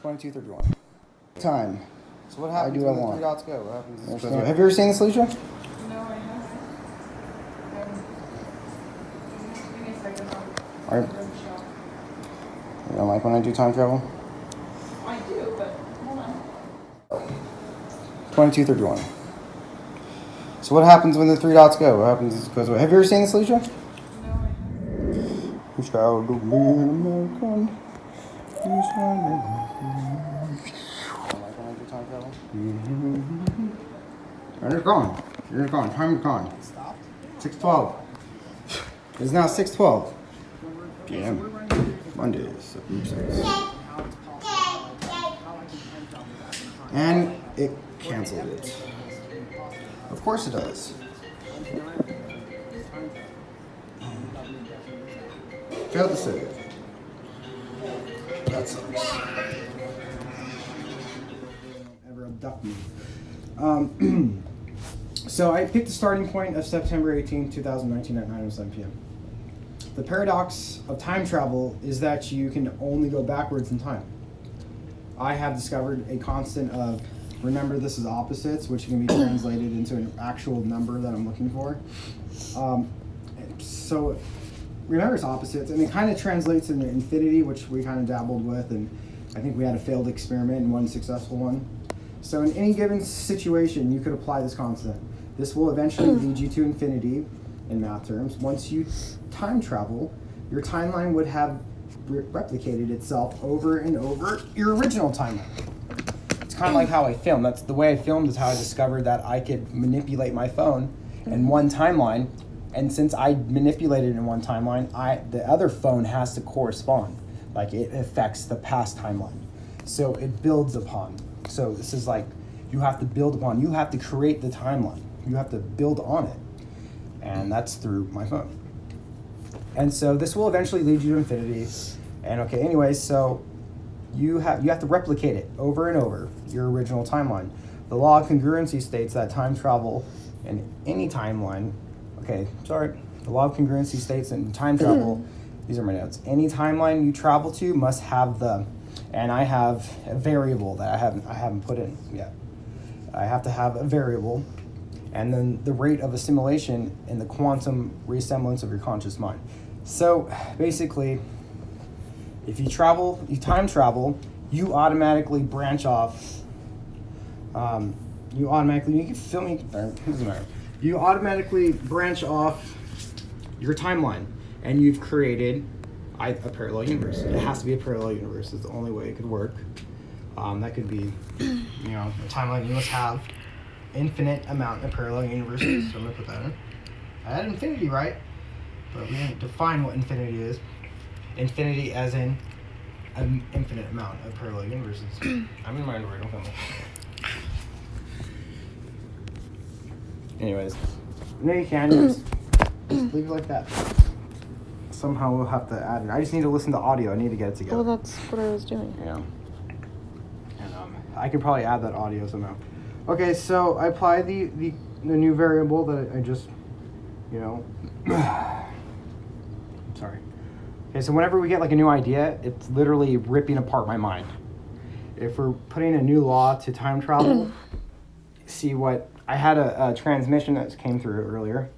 22:31. Time. So what happens I do when what I the want. three dots go? What happens? Have you ever seen this, Alicia? No, I haven't. Give me a second. Are you don't like when I do time travel? I do, but hold on. 22:31. So what happens when the three dots go? What happens goes away. Have you ever seen this, Alicia? No, I haven't. You shall do me an American. You shall do me. Like when I do time travel? And it's gone. It's gone. Time is gone. It stopped. 6:12. It's now 6:12 p.m. Monday, September 6th. And it canceled it. Of course it does. Failed to save. That sucks. Ever abduct me. So I picked the starting point of September 18, 2019 at 9:07 p.m. The paradox of time travel is that you can only go backwards in time. I have discovered a constant of, remember this is opposites, which can be translated into an actual number that I'm looking for. So remember it's opposites, and it kind of translates into infinity, which we kind of dabbled with, and I think we had a failed experiment and one successful one. So in any given situation, you could apply this constant. This will eventually lead you to infinity in math terms. Once you time travel, your timeline would have replicated itself over and over your original timeline. It's kind of like how I film. That's the way I filmed is how I discovered that I could manipulate my phone in one timeline. And since I manipulated it in one timeline, the other phone has to correspond. Like it affects the past timeline. So it builds upon. So this is like, you have to build upon, you have to create the timeline. You have to build on it. And that's through my phone. And so this will eventually lead you to infinity. And okay, anyways, so you have to replicate it over and over, your original timeline. The law of congruency states that time travel in any timeline, the law of congruency states in time travel, these are my notes, any timeline you travel to must have and I have a variable that I haven't put in yet. I have to have a variable, and then the rate of assimilation in the quantum resemblance of your conscious mind. So basically, if you time travel, you automatically branch off. You can film me. Doesn't matter. You automatically branch off your timeline, and you've created a parallel universe. It has to be a parallel universe. It's the only way it could work. That could be, a timeline. You must have infinite amount of parallel universes. So I'm gonna put that in. I had infinity right, but we didn't define what infinity is. Infinity as in an infinite amount of parallel universes. I'm in my underwear, don't film me. Anyways, no, you can just leave it like that. Somehow we'll have to add it. I just need to listen to audio. I need to get it together. Well, that's what I was doing. Yeah. And I could probably add that audio somehow. Okay, so I apply the new variable that I just, sorry. Okay, so whenever we get like a new idea, it's literally ripping apart my mind. If we're putting a new law to time travel, see what, I had a transmission that came through earlier,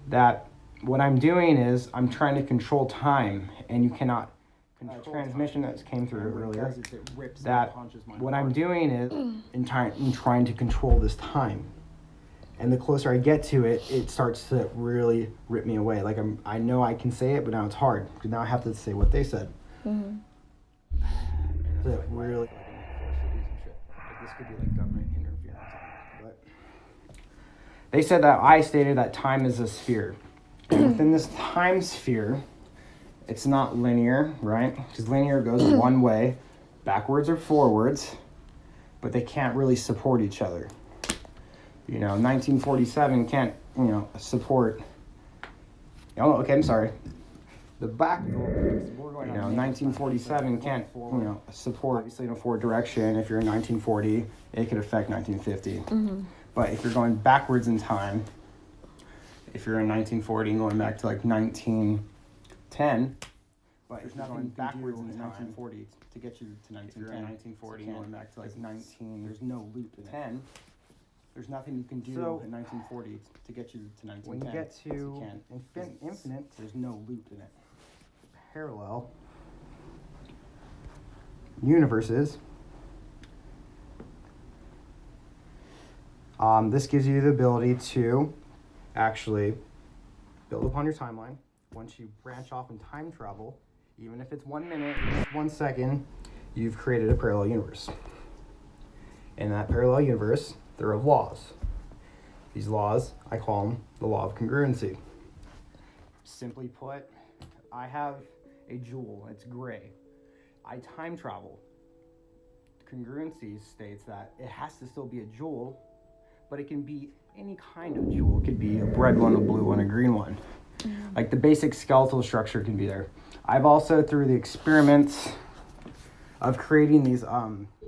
that what I'm doing is I'm trying to control time, and you cannot control transmission that came through earlier, that what I'm doing is in trying to control this time. And the closer I get to it, it starts to really rip me away. Like I know I can say it, but now it's hard. Because now I have to say what they said. Mm-hmm. That really, this could be like government interference. But they said that I stated that time is a sphere. And within this time sphere, it's not linear, right? Because linear goes one way, backwards or forwards, but they can't really support each other. 1947 can't, support. Oh, okay, I'm sorry. The back, 1947 can't, support, obviously, forward direction. If you're in 1940, it could affect 1950. Mm-hmm. But if you're going backwards in time, if you're in 1940 and going back to like 1910, But there's if you're nothing going you can backwards do in in 1940 to get you to 1910. If you're in 1940 you going back to like 19, there's no loop in it. 10, there's nothing you can do So, in 1940 to get you to 1910. When you get to You can. infinite, There's no loop in it. parallel universes, this gives you the ability to actually build upon your timeline. Once you branch off in time travel, even if it's 1 minute, even if it's 1 second, you've created a parallel universe. In that parallel universe, there are laws. These laws, I call them the law of congruency. Simply put, I have a jewel, it's gray. I time travel. Congruency states that it has to still be a jewel, but it can be any kind of jewel. It could be a red one, a blue one, a green one. Like the basic skeletal structure can be there. I've also, through the experiments of creating these,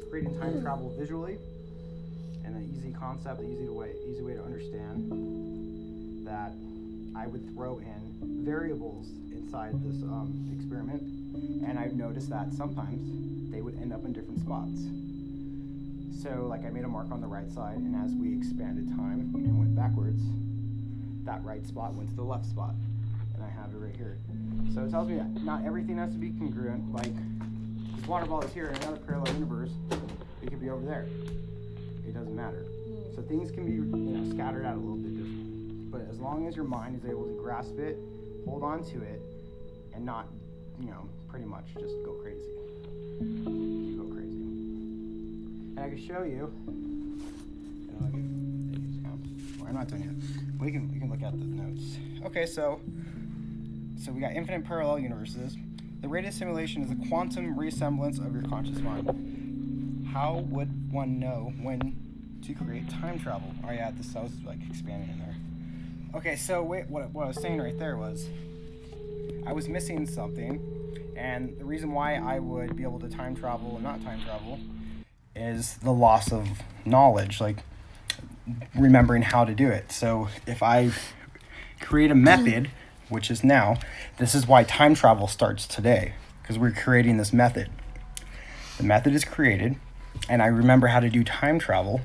creating time travel visually, and an easy concept, easy way to understand, that I would throw in variables inside this experiment, and I've noticed that sometimes they would end up in different spots. So, like, I made a mark on the right side, and as we expanded time and went backwards, that right spot went to the left spot, and I have it right here. So it tells me that not everything has to be congruent. Like, this water ball is here in another parallel universe, it could be over there. It doesn't matter. So things can be, scattered out a little bit different. But as long as your mind is able to grasp it, hold on to it, and not, pretty much just go crazy. You go crazy. And I can show you. I'm not done yet. We can look at the notes. Okay, so we got infinite parallel universes. The rate of simulation is the quantum reassemblance of your conscious mind. How would one know when to create time travel? Oh yeah, this I was like expanding in there. Okay, so what I was saying right there was I was missing something, and the reason why I would be able to time travel and not time travel is the loss of knowledge, like remembering how to do it. So if I create a method, which is now, this is why time travel starts today, because we're creating this method. The method is created, and I remember how to do time travel.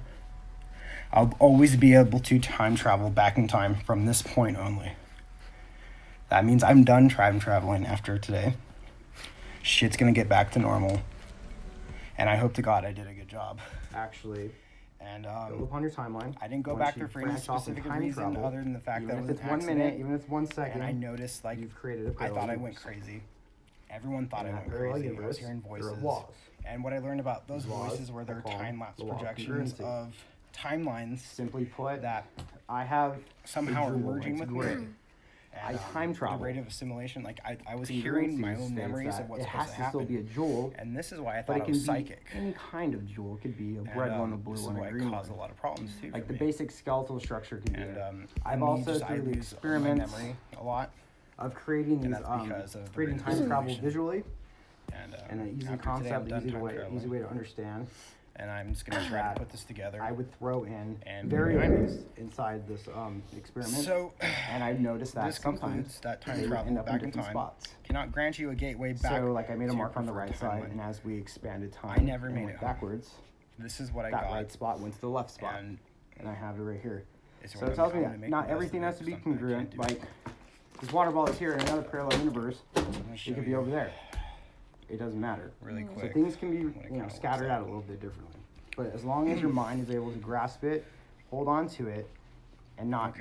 I'll always be able to time travel back in time from this point only. That means I'm done time traveling after today. Shit's gonna get back to normal. And I hope to God I did a good job. Actually. And build upon your timeline. I didn't go back there for any specific reason other than the fact that it was an accident. 1 minute, even if it's 1 second. And I noticed, like, you've created a parallel universe. I thought I went crazy. Everyone thought I went crazy. I was hearing voices. And what I learned about those voices were their time-lapse projections of timelines. Simply put, that I have somehow are merging with me. I time travel. The rate of assimilation, like I was hearing my own memories of what's supposed to happen. It has to still be a jewel. And this is why I thought it was psychic. Any kind of jewel. It could be a red one, a blue one, a green one. This is why it caused a lot of problems too. Like the basic skeletal structure can be there. I've also, through the experiments a lot of creating these, creating time travel visually, and an easy concept, easy way to understand. And I'm just going to try to put this together. I would throw in variables inside this experiment. So, and I've noticed that sometimes that time travel back in time spots. Cannot grant you a gateway back. So, like, I made a mark on the right side, and as we expanded time, I never made it backwards. This is what I got. That right spot went to the left spot, and I have it right here. So it tells me that not everything has to be congruent. Like, this water ball is here in another parallel universe. It could be over there. It doesn't matter. Really quick. So things can be, scattered out a little bit differently. But as long as your mind is able to grasp it, hold on to it, and not,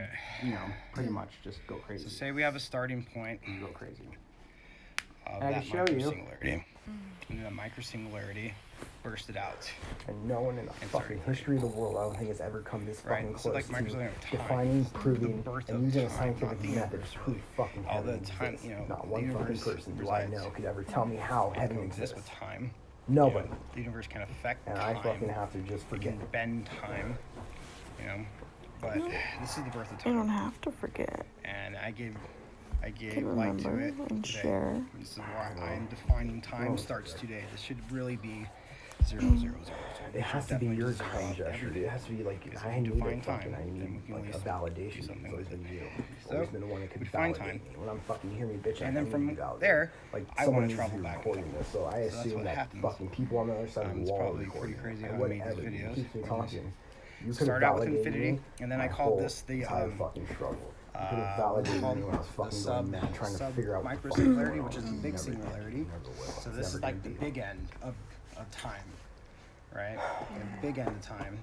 pretty much just go crazy. So say we have a starting point. And go crazy. And I can show you. And then a microsingularity bursted out. And no one in the fucking history of the world, I don't think, has ever come this fucking close to defining, proving, and using a scientific method to prove fucking heaven exists. Not one fucking person do I know could ever tell me how heaven exists with time. Nobody. The universe can affect time. And I fucking have to just forget. Can bend time, But this is the birth of time. I don't have to forget. And I gave light to it and today. share. This is why I'm defining time starts today. This should really be 0, 0, 0. It has to be your time gesture, dude. It has to be like, I need define it fucking, time, I then need we can like a always do validation. something It's always with been you. So, Always been the one that could we define validate time. me. When I'm fucking, you hear me, bitch, And then I from need you validate. there, like, I someone wanna needs to travel be back. recording this, so I So that's assume what that happens. fucking people on the other side of It's the wall are probably recording. pretty crazy And how I made these whatever, videos. keeps me talking. You could Start have out with validated Infinity, me and then I my called whole this the, entire fucking struggle. You could have called validated me when I was the fucking sub, going mad, trying to sub figure out micro what the fuck was singularity, going which is on. the You big never did. singularity. You never will. So It's this is never like gonna the be. big end of time, right? The big end of time.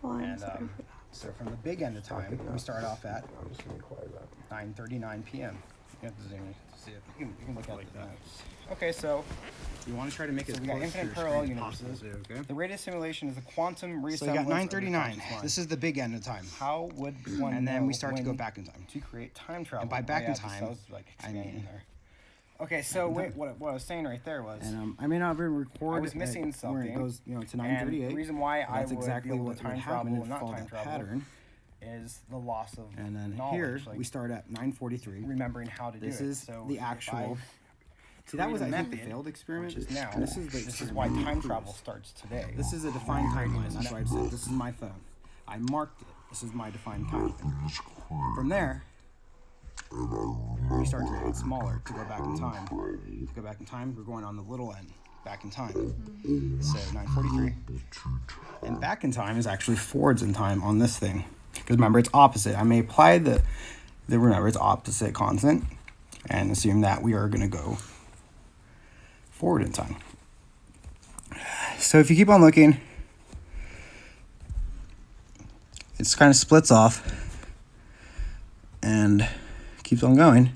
Well, I'm And sorry for that. so from the big end of time, we start off at I'm just gonna quiet that. 9:39 p.m. You have to zoom in to see it. You can look at like that. Okay, so You want to try to make it we got close to infinite your parallel screen as possible, universes. okay? The radius simulation is the quantum reassemblance. So you got of the 9:39. conscious mind. This is the big end of time. How would one And then we know start to go when back in time. to create time travel? And by back in just- time, I was like I expanding mean- there. Okay, so wait, what I was saying right there was, And I may not even record. I was missing where something, it goes, to and 9:38. the reason why I That's would exactly be able what to would time happen travel if and not follow time that travel pattern. is the loss of And then knowledge. here like we start at 9:43. remembering how to This do it. is So the if actual. I See, that was create a I think the method, failed experiment. which is now. This is the this is experiment why we time proved. travel starts today. This is a defined timeline. That's why I said this is my phone. I marked it. This is my defined timeline. From there, we start to get smaller to go back in time. To go back in time, we're going on the little end, back in time. So 9:43. And back in time is actually forwards in time on this thing. Because remember, it's opposite. I may apply the remember, it's opposite constant and assume that we are going to go forward in time. So if you keep on looking, it's kind of splits off and keeps on going.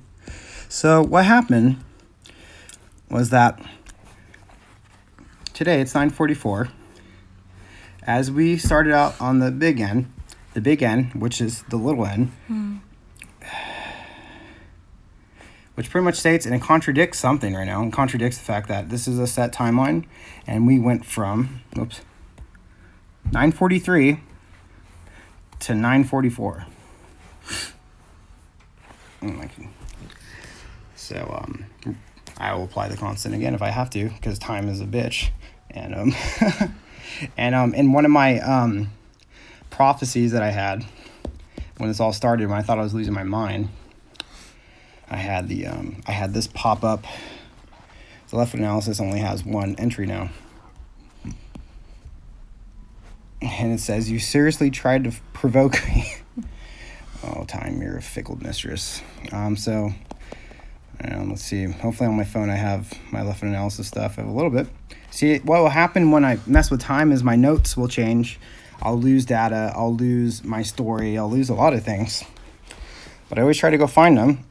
So what happened was that today it's 9:44. As we started out on the big end, which is the little end, which pretty much states, and it contradicts something right now. It contradicts the fact that this is a set timeline, and we went from 9:43 to 9:44. So I will apply the constant again if I have to, because time is a bitch. And and in one of my prophecies that I had when this all started, when I thought I was losing my mind, I had this pop up. The left foot analysis only has one entry now. And it says, "You seriously tried to provoke me." Oh, time, you're a fickle mistress. So, let's see. Hopefully on my phone I have my left foot analysis stuff. I have a little bit. See, what will happen when I mess with time is my notes will change. I'll lose data. I'll lose my story. I'll lose a lot of things. But I always try to go find them.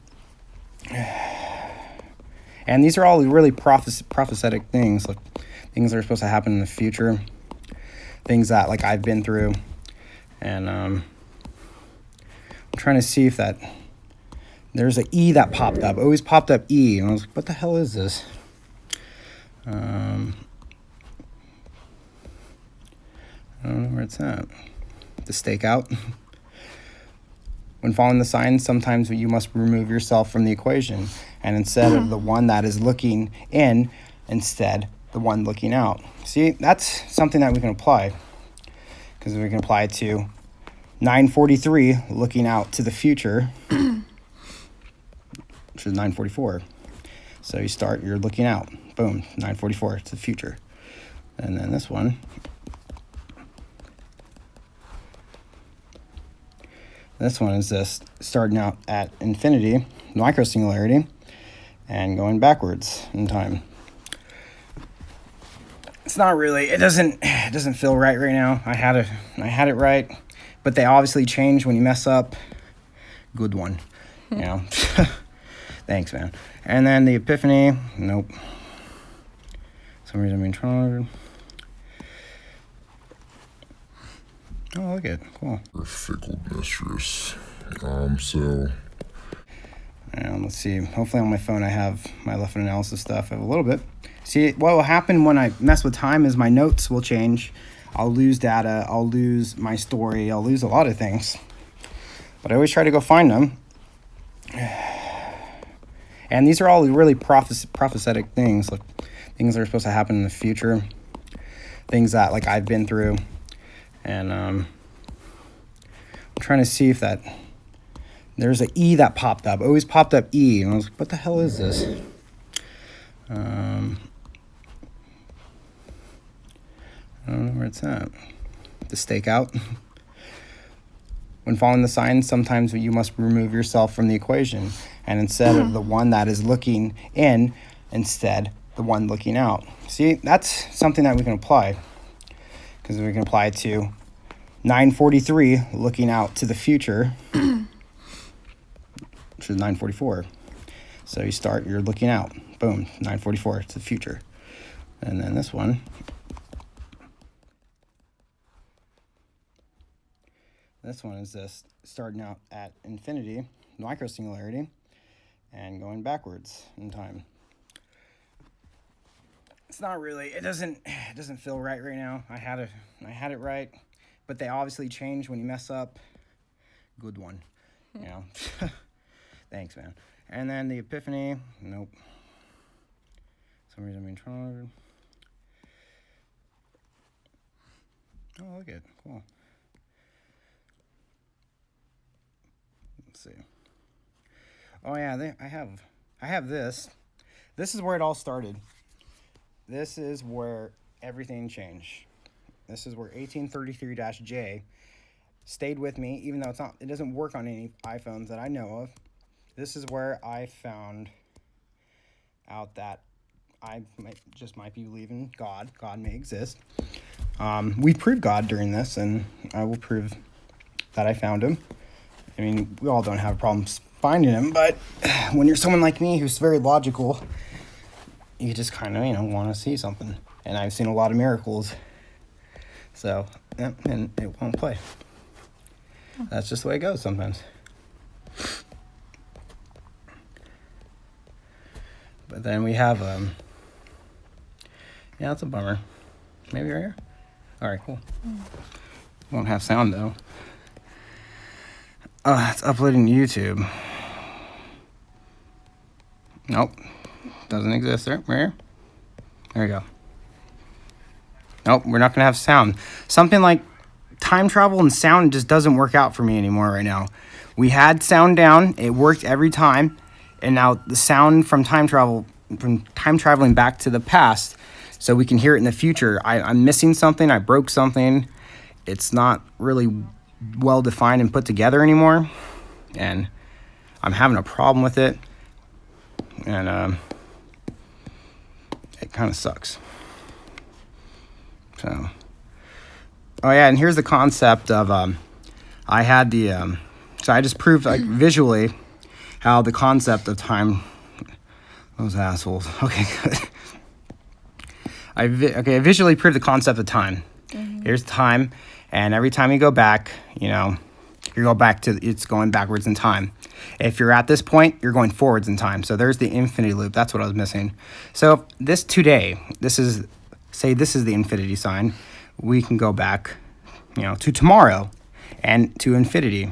And these are all really prophetic things, like things that are supposed to happen in the future, things that like I've been through, and I'm trying to see if that there's an E that popped up. It always popped up E, and I was like, what the hell is this? I don't know where it's at. The stakeout. When following the signs, sometimes you must remove yourself from the equation, and instead of the one that is looking in, instead the one looking out. See, that's something that we can apply, because we can apply it to 9:43, looking out to the future, which is 9:44. So you're looking out, boom, 9:44 to the future. And then this one, is just starting out at infinity, micro singularity, and going backwards in time. It's not really. It doesn't feel right now. I had it right, but they obviously change when you mess up. Good one, Thanks, man. And then the epiphany. Nope. For some reason I'm being trying. Oh, look at cool. A fickle mistress. Let's see. Hopefully on my phone I have my left foot analysis stuff. I have a little bit. See, what will happen when I mess with time is my notes will change. I'll lose data. I'll lose my story. I'll lose a lot of things. But I always try to go find them. And these are all really prophetic things, like things that are supposed to happen in the future, things that like I've been through, and I'm trying to see if that there's an E that popped up. It always popped up E, and I was like, what the hell is this? I don't know where it's at. The stakeout. When following the signs, sometimes you must remove yourself from the equation, and instead of the one that is looking in, instead the one looking out. See, that's something that we can apply, because we can apply it to 943, looking out to the future, which is 944. So you're looking out. Boom, 944 to the future. And then this one. This one is just starting out at infinity, microsingularity, and going backwards in time. It's not really, it doesn't feel right now. I had it right, but they obviously change when you mess up. Good one, you know. Thanks, man. And then the epiphany, nope. For some reason I'm being trying. Oh, look at it, cool. Let's see. Oh yeah, I have this. This is where it all started. This is where everything changed. This is where 1833-J stayed with me, even though it doesn't work on any iPhones that I know of. This is where I found out that I might be believing God. God may exist. We proved God during this, and I will prove that I found him. I mean, we all don't have problems finding him, but when you're someone like me who's very logical, you just kind of, want to see something. And I've seen a lot of miracles. So, yeah, and it won't play. That's just the way it goes sometimes. But then we have, yeah, that's a bummer. Maybe right here? All right, cool. Won't have sound, though. Oh, it's uploading to YouTube. Nope. Doesn't exist there. Right here. There we go. Nope, we're not going to have sound. Something like time travel and sound just doesn't work out for me anymore right now. We had sound down. It worked every time. And now the sound from time traveling back to the past, so we can hear it in the future. I'm missing something. I broke something. It's not really well defined and put together anymore, and I'm having a problem with it, and it kind of sucks. So, oh yeah, and here's the concept of I had the so I just proved like visually how the concept of time. Those assholes. Okay, good. I visually proved the concept of time. Mm-hmm. Here's time, and every time you go back, you go back to, it's going backwards in time. If you're at this point, you're going forwards in time. So there's the infinity loop. That's what I was missing. So this today, this is the infinity sign. We can go back, to tomorrow and to infinity.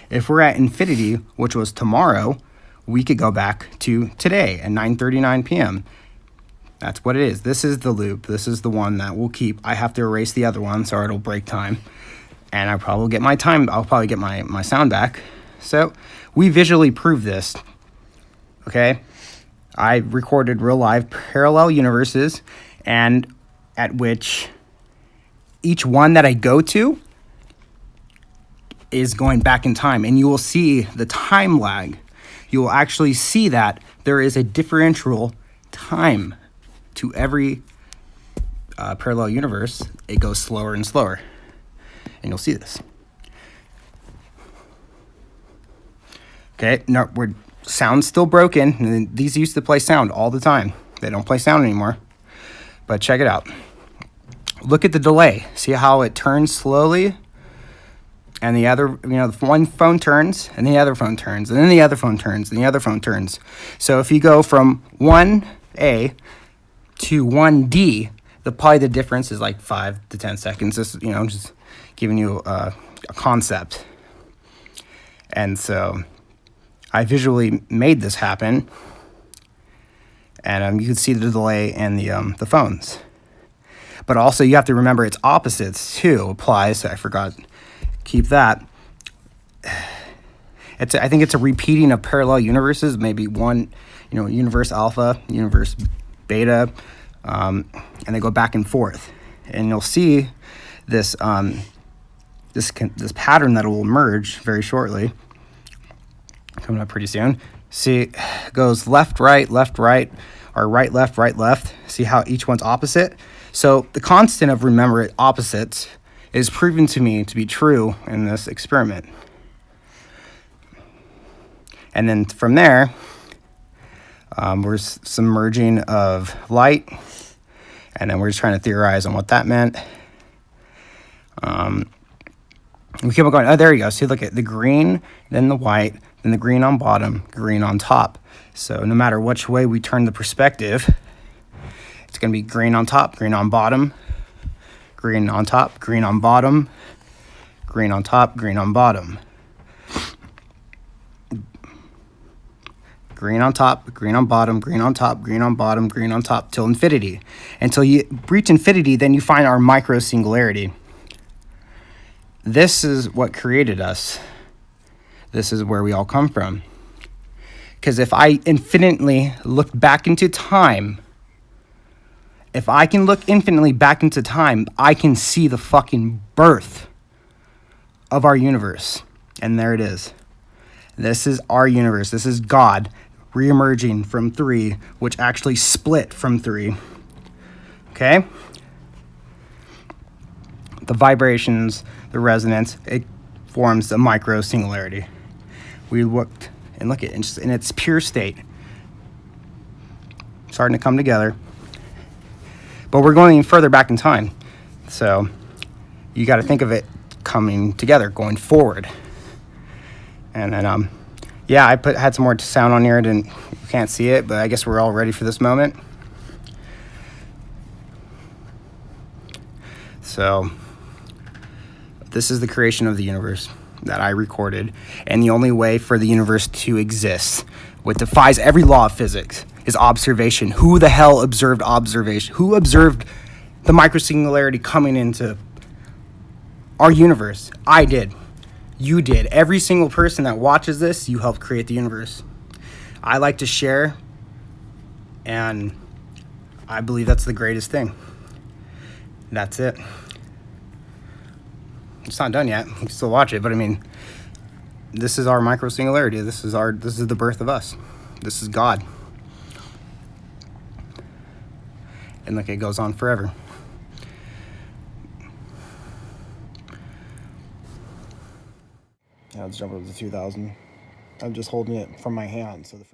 If we're at infinity, which was tomorrow, we could go back to today at 9:39 p.m. That's what it is. This is the loop. This is the one that we'll keep. I have to erase the other one, so it'll break time. And I'll probably get my time. I'll probably get my sound back. So we visually prove this. Okay? I recorded real live parallel universes, and at which each one that I go to is going back in time. And you will see the time lag. You will actually see that there is a differential time to every parallel universe. It goes slower and slower. And you'll see this. Okay, no, sound's still broken. And these used to play sound all the time. They don't play sound anymore. But check it out. Look at the delay. See how it turns slowly? And the other, one phone turns, and the other phone turns, and then the other phone turns, and the other phone turns. So if you go from 1A to 1D, probably the difference is like 5 to 10 seconds. This, just giving you a concept. And so I visually made this happen, and you can see the delay in the phones. But also you have to remember its opposites too applies. I forgot. Keep that. I think it's a repeating of parallel universes. Maybe one, universe alpha, universe beta, and they go back and forth. And you'll see this this pattern that will emerge very shortly, coming up pretty soon. See, it goes left, right, or right, left. See how each one's opposite? So the constant of remember opposites is proven to me to be true in this experiment. And then from there, we're some merging of light, and then we're just trying to theorize on what that meant. We keep on going. Oh, there you go. See, look at the green, then the white, then the green on bottom, green on top. So no matter which way we turn the perspective, it's going to be green on top, green on bottom, green on top, green on bottom, green on top, green on bottom. Green on top, green on bottom, green on top, green on bottom, green on top, till infinity. Until you reach infinity, then you find our micro singularity. This is what created us. This is where we all come from. Because if I infinitely look back into time, if I can look infinitely back into time, I can see the fucking birth of our universe. And there it is. This is our universe. This is God reemerging from 3, which actually split from 3. Okay? The vibrations, the resonance, it forms a micro singularity. We looked and look at it in its pure state. Starting to come together. But we're going further back in time. So you got to think of it coming together, going forward. And then, yeah, I had some more sound on here. You can't see it, but I guess we're all ready for this moment. So this is the creation of the universe that I recorded. And the only way for the universe to exist, what defies every law of physics, is observation. Who the hell observed observation? Who observed the microsingularity coming into our universe? I did. You did. Every single person that watches this, you helped create the universe. I like to share, and I believe that's the greatest thing. That's it. It's not done yet. You can still watch it, but I mean, this is our micro singularity. This is the birth of us. This is God. And look, it goes on forever. Now let's jump up to 2000. I'm just holding it from my hand, so the